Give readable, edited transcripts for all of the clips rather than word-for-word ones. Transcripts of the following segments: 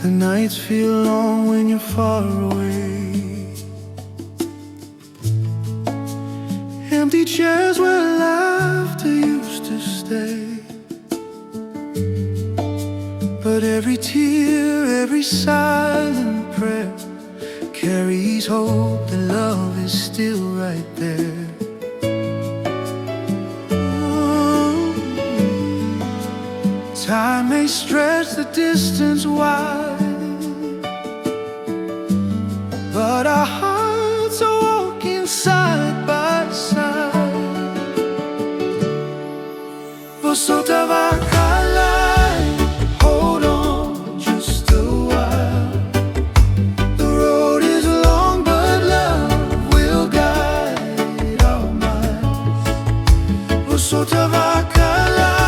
The nights feel long when you're far away. Empty chairs where laughter used to stay. But every tear, every silent prayer carries hope that love is still right there. Time may stretch the distance wide, but our hearts are walking side by side. Vosota, Vakalailai, hold on just a while. The road is long, but love will guide our minds. Vosota, Vakalailai,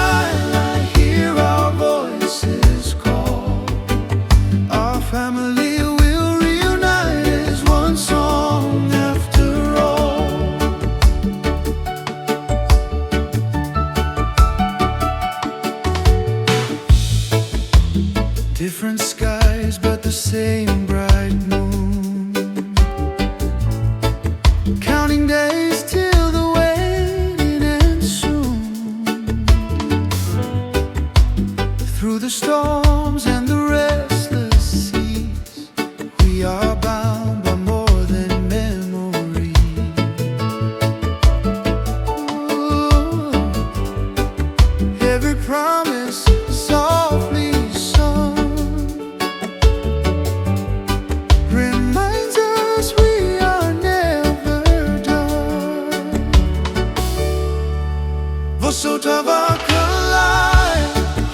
family will reunite as one song after all. Different skies but the same bright moon, counting days till the waiting ends soon. Through the storms and the restless, we are bound by more than memory. Ooh, every promise softly sung reminds us we are never done. Vosota, Vakalailai,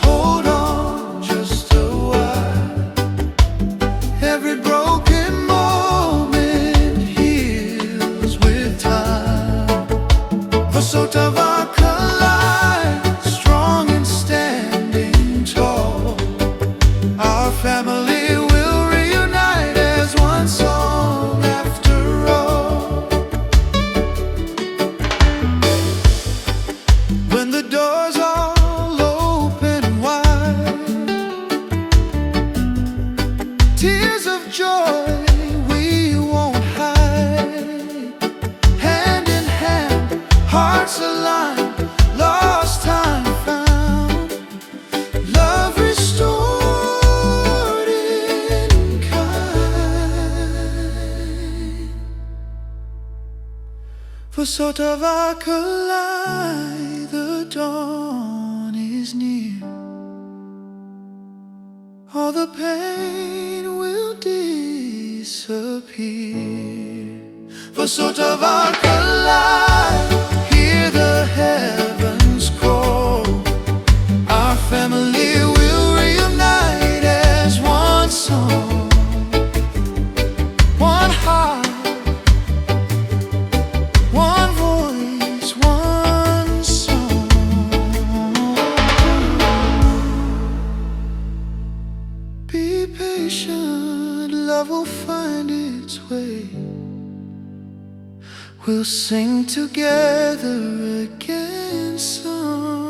hold on just a while. Every broken moment heals with time. Vosota, Vakalailai, strong and standing tall. Our family will reunite as one song after all. When the doors all open wide, tears of joy we won't hide. Hand in hand, hearts aligned, lost time found, love restored in kind. Vosota, Vakalailai, the dawn is near. All the pain will disappear. Vosota, Vakalailai, hear the heavens call. Our family will reunite as one song, one heart, one voice, one song. Be patient, love will find its way. We'll sing together again soon.